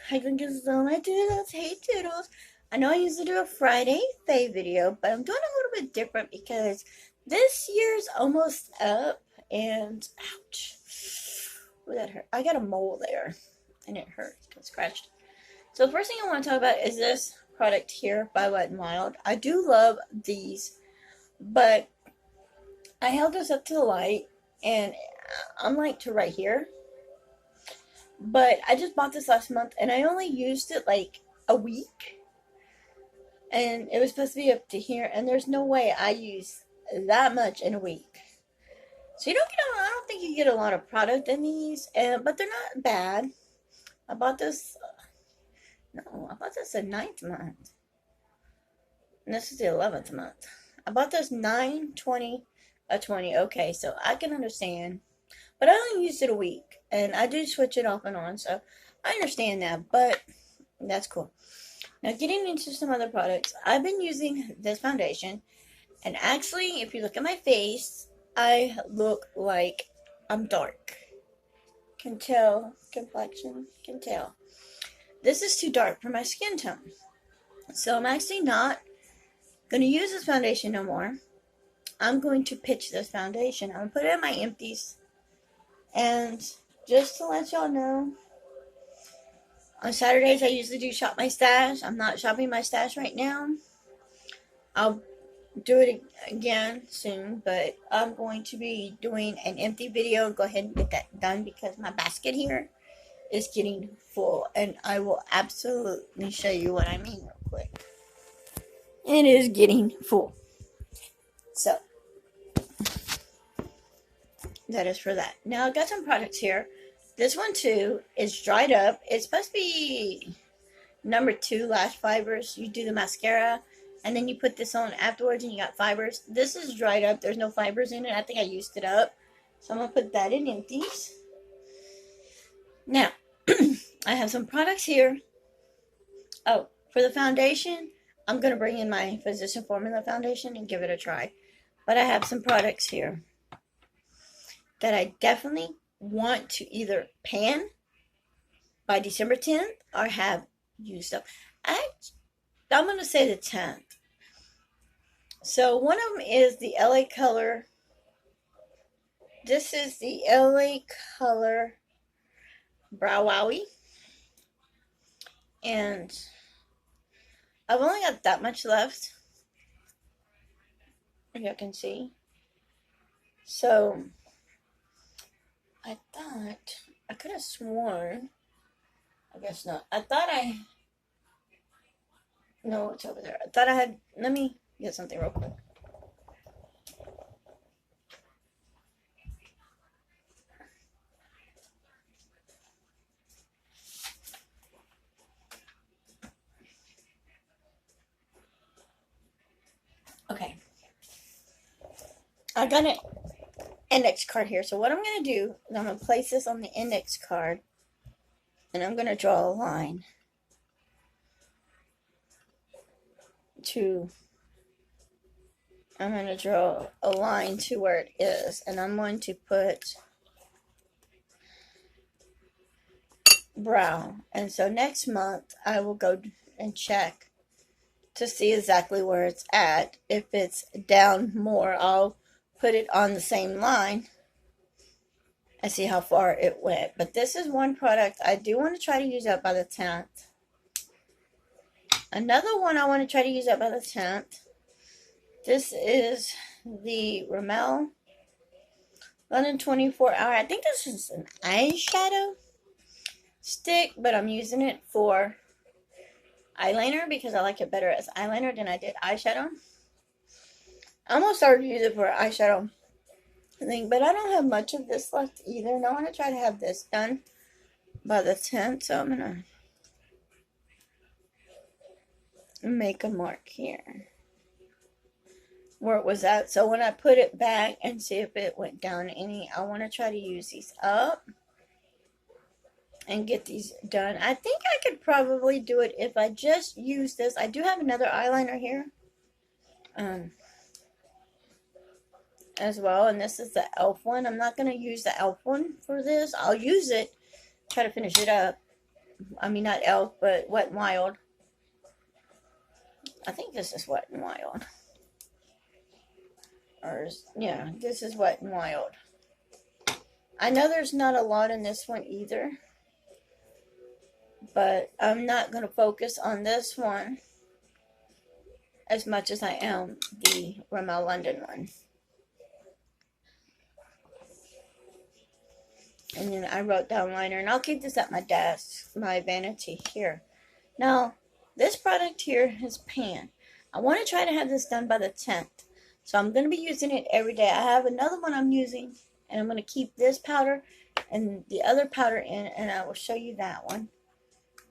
Hi, Glinkas, my doodles. Hey, doodles. I know I usually do a Friday Faye video, but I'm doing a little bit different because this year's almost up, and ouch. Ooh, that hurt. I got a mole there, and it hurts. It scratched. So the first thing I want to talk about is this product here by Wet n Wild. I do love these, but I held this up to the light, and unlike to right here, but I just bought this last month, and I only used it like a week, and it was supposed to be up to here, and there's no way I use that much in a week. So you don't get I don't think you get a lot of product in these, but they're not bad. I bought this. No, I bought this the ninth month, and this is the 11th month. I bought this 9/20 of 20. Okay, so I can understand, but I only used it a week, and I do switch it off and on, so I understand that. But that's cool. Now, getting into some other products, I've been using this foundation, and actually, if you look at my face, I look like I'm dark. Can tell, complexion, can tell. This is too dark for my skin tone. So I'm actually not going to use this foundation no more. I'm going to pitch this foundation. I'm going to put it in my empties. And just to let y'all know, on Saturdays I usually do shop my stash. I'm not shopping my stash right now. I'll do it again soon, but I'm going to be doing an empty video. Go ahead and get that done because my basket here is getting full, and I will absolutely show you what I mean real quick. It is getting full. So that is for that. Now I've got some products here. This one too is dried up. It's supposed to be number 2 lash fibers. You do the mascara and then you put this on afterwards and you got fibers. This is dried up. There's no fibers in it. I think I used it up. So I'm going to put that in empties. Now, I have some products here. Oh, for the foundation, I'm going to bring in my Physician Formula foundation and give it a try. But I have some products here that I definitely want to either pan by December 10th or have used up. I'm going to say the 10th. So one of them is the LA Color. This is the LA Color Brow Wowie. And I've only got that much left, if you can see. So I thought, I could have sworn, I guess not. I thought I, no, it's over there. I thought I had, let me get something real quick. Okay. I got an index card here. So what I'm going to do is I'm going to place this on the index card, and I'm going to draw a line to, I'm going to draw a line to where it is, and I'm going to put brow. And so next month I will go and check to see exactly where it's at. If it's down more, I'll put it on the same line and see how far it went. But this is one product I do want to try to use up by the 10th. Another one I want to try to use up by the 10th. This is the Rimmel London 24 Hour. I think this is an eyeshadow stick, but I'm using it for eyeliner because I like it better as eyeliner than I did eyeshadow. I almost started to use it for eyeshadow thing, but I don't have much of this left either, and I want to try to have this done by the 10th, so I'm going to make a mark here where it was at. So when I put it back and see if it went down any, I want to try to use these up and get these done. I think I could probably do it if I just use this. I do have another eyeliner here as well, and this is the e.l.f. one. I'm not going to use the e.l.f. one for this. I'll use it, try to finish it up, I mean, not Elf, but Wet n Wild. I think this is Wet n Wild. Or, yeah, this is Wet n Wild. I know there's not a lot in this one either, but I'm not going to focus on this one as much as I am the Rimmel London one. And then I wrote down liner, and I'll keep this at my desk, my vanity here. Now, this product here is Pan. I want to try to have this done by the 10th. So I'm going to be using it every day. I have another one I'm using, and I'm going to keep this powder and the other powder in, and I will show you that one,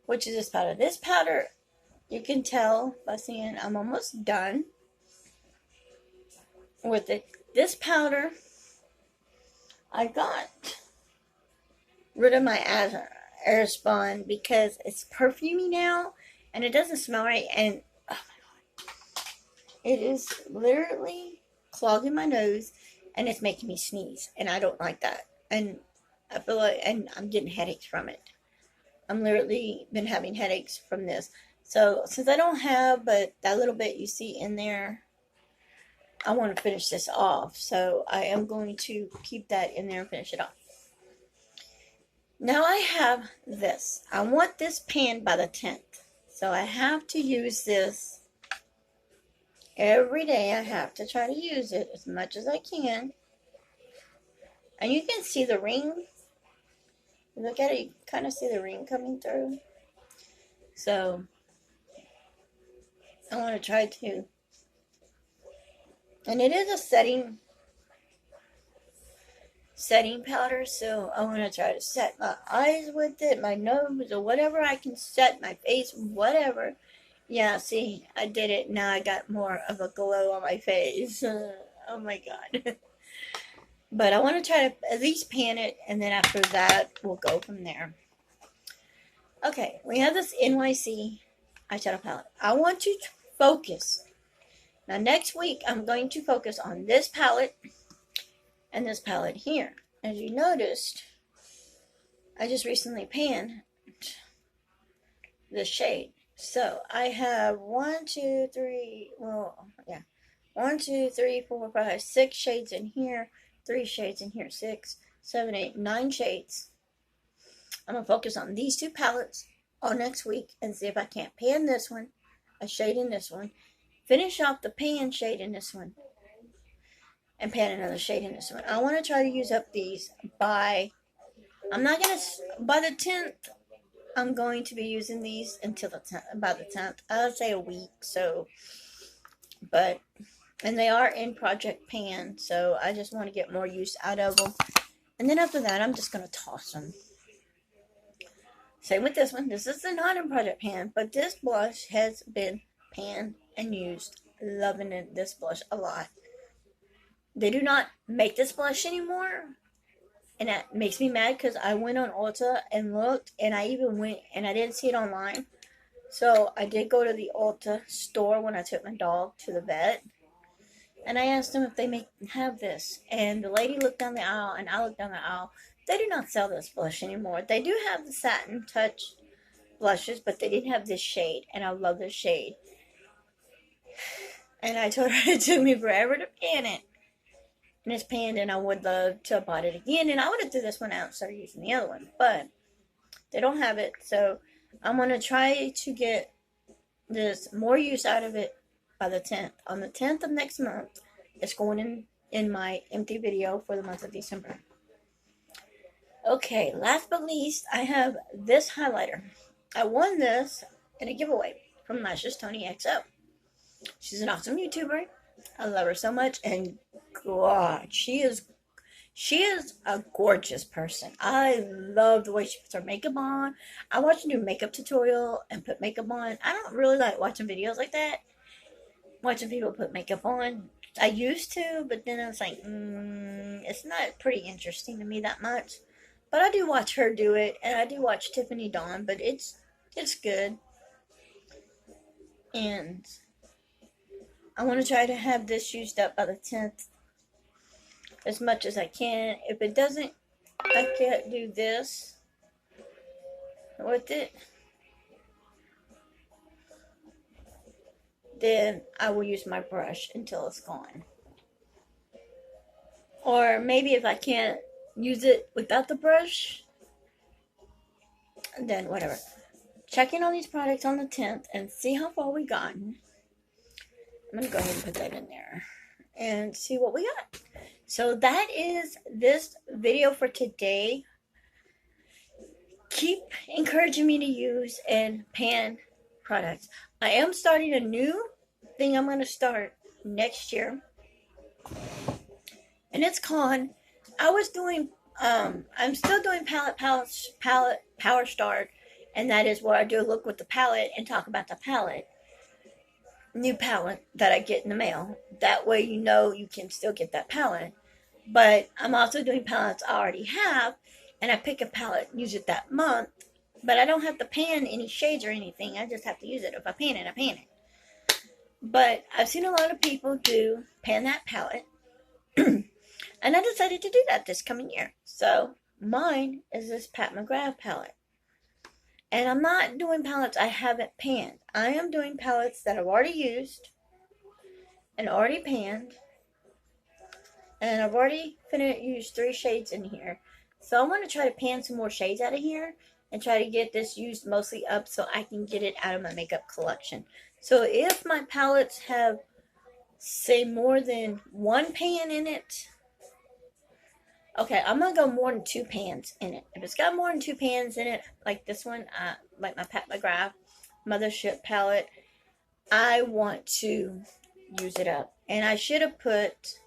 which is this powder. This powder, you can tell by seeing I'm almost done with it. This powder, I got rid of my Airspun because it's perfumey now, and it doesn't smell right, and oh my god, it is literally clogging my nose, and it's making me sneeze, and I don't like that, and I feel like, and I'm getting headaches from it. I'm literally been having headaches from this. So since I don't have but that little bit you see in there, I want to finish this off, so I am going to keep that in there and finish it off. Now I have this. I want this pan by the 10th. So I have to use this every day. I have to try to use it as much as I can. And you can see the ring. Look at it, you kind of see the ring coming through. So I want to try to. And it is a setting powder, so I want to try to set my eyes with it, my nose, or whatever I can set, my face, whatever. Yeah, see, I did it. Now I got more of a glow on my face. Oh my god. But I want to try to at least pan it, and then after that, we'll go from there. Okay, we have this NYC eyeshadow palette. I want to focus. Now next week, I'm going to focus on this palette and this palette here. As you noticed, I just recently panned this shade. So I have 1, 2, 3, well, yeah, 1, 2, 3, 4, 5, 6 shades in here, 3 shades in here, 6, 7, 8, 9 shades. I'm going to focus on these 2 palettes all next week and see if I can't pan this one, a shade in this one, finish off the pan shade in this one, and pan another shade in this one. I want to try to use up these by, I'm not going to, by the 10th, I'm going to be using these until the 10th, by the 10th. I would say a week, so, but, and they are in Project Pan, so I just want to get more use out of them. And then after that, I'm just going to toss them. Same with this one. This is not in Project Pan, but this blush has been panned and used. Loving it, this blush a lot. They do not make this blush anymore, and that makes me mad because I went on Ulta and looked, and I even went, and I didn't see it online. So I did go to the Ulta store when I took my dog to the vet, and I asked them if they have this, and the lady looked down the aisle, and I looked down the aisle. They do not sell this blush anymore. They do have the Satin Touch blushes, but they didn't have this shade, and I love this shade. And I told her it took me forever to pan it. And it's panned, and I would love to have bought it again, and I would have threw this one out and started using the other one, but they don't have it, so I'm going to try to get this more use out of it by the 10th. On the 10th of next month, it's going in my empty video for the month of December. Okay, last but least, I have this highlighter. I won this in a giveaway from Lashes Tony XO. She's an awesome YouTuber. I love her so much, and God, she is a gorgeous person. I love the way she puts her makeup on. I watch her do makeup tutorial and put makeup on. I don't really like watching videos like that. Watching people put makeup on. I used to, but then I was like, it's not pretty interesting to me that much. But I do watch her do it, and I do watch Tiffany Dawn, but it's good. And I want to try to have this used up by the 10th as much as I can. If it doesn't, I can't do this. with it, then I will use my brush until it's gone. Or maybe if I can't use it without the brush, then whatever. Checking on these products on the 10th and see how far we gotten. I'm going to go ahead and put that in there and see what we got. So that is this video for today. Keep encouraging me to use and pan products. I am starting a new thing I'm going to start next year. And it's called, I'm still doing palette power start. And that is where I do a look with the palette and talk about the palette. New palette that I get in the mail. That way you know you can still get that palette. But I'm also doing palettes I already have. And I pick a palette and use it that month. But I don't have to pan any shades or anything. I just have to use it. If I pan it, I pan it. But I've seen a lot of people do pan that palette. And I decided to do that this coming year. So mine is this Pat McGrath palette. And I'm not doing palettes I haven't panned. I am doing palettes that I've already used and already panned. And I've already used 3 shades in here. So I'm going to try to pan some more shades out of here and try to get this used mostly up so I can get it out of my makeup collection. So if my palettes have, say, more than 1 pan in it, okay, I'm going to go more than 2 pans in it. If it's got more than 2 pans in it, like this one, like my Pat McGrath Mothership palette, I want to use it up. And I should have put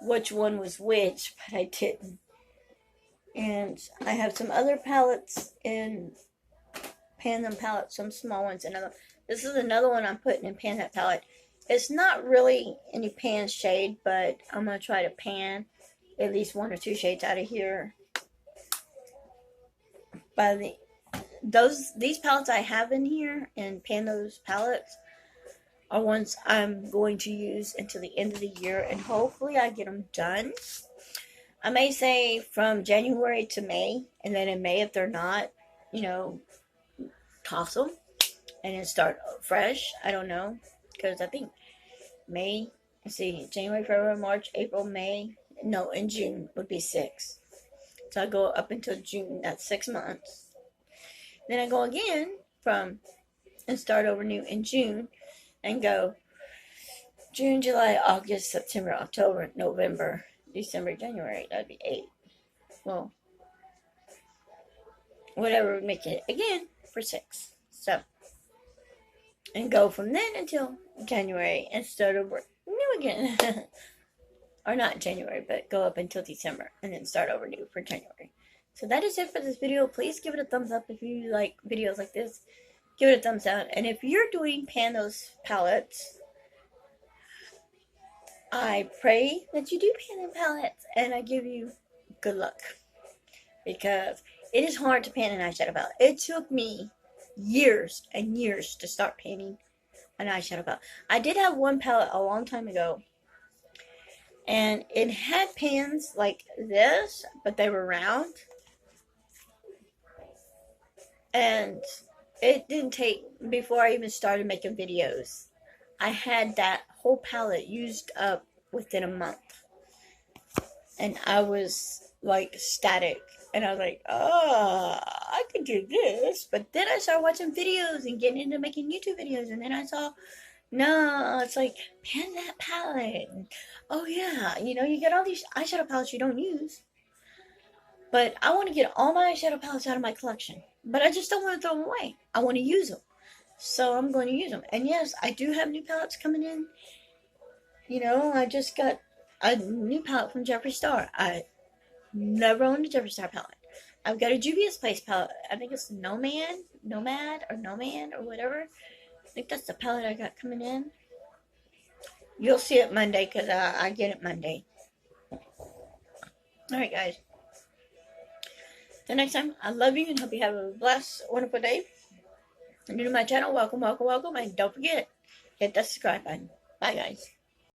which one was which, but I didn't. And I have some other palettes in Pan Them palettes, some small ones. This is another one I'm putting in Pan That palette. It's not really any pan shade, but I'm going to try to pan at least 1 or 2 shades out of here. These palettes I have in here and pan those palettes are ones I'm going to use until the end of the year, and hopefully I get them done. I may say from January to May, and then in May, if they're not, toss them and then start fresh. I don't know, because I think May, January, February, March, April, May, no, in June would be 6. So I go up until June, that's 6 months. Then I go again and start over new in June and go June, July, August, September, October, November, December, January. That'd be 8. Well, whatever would make it again for 6. So, and go from then until January and start over new again. Or not January, but go up until December and then start over new for January. So that is it for this video. Please give it a thumbs up if you like videos like this. Give it a thumbs up. And if you're doing pan those palettes, I pray that you do pan them palettes, and I give you good luck. Because it is hard to pan an eyeshadow palette. It took me years and years to start panning an eyeshadow palette. I did have one palette a long time ago, and it had pans like this, but they were round. And it didn't take, before I even started making videos, I had that whole palette used up within a month. And I was like static. And I was like, oh, I could do this. But then I started watching videos and getting into making YouTube videos. And then I saw, no, it's like, pan that palette. And, oh yeah, you get all these eyeshadow palettes you don't use. But I want to get all my eyeshadow palettes out of my collection. But I just don't want to throw them away. I want to use them. So I'm going to use them. And yes, I do have new palettes coming in. I just got a new palette from Jeffree Star. I never owned a Jeffree Star palette. I've got a Juvia's Place palette. I think it's Nomad or whatever. I think that's the palette I got coming in. You'll see it Monday because I get it Monday. Alright, guys. Till next time, I love you and hope you have a blessed, wonderful day. If you're new to my channel, welcome. And don't forget, hit that subscribe button. Bye, guys.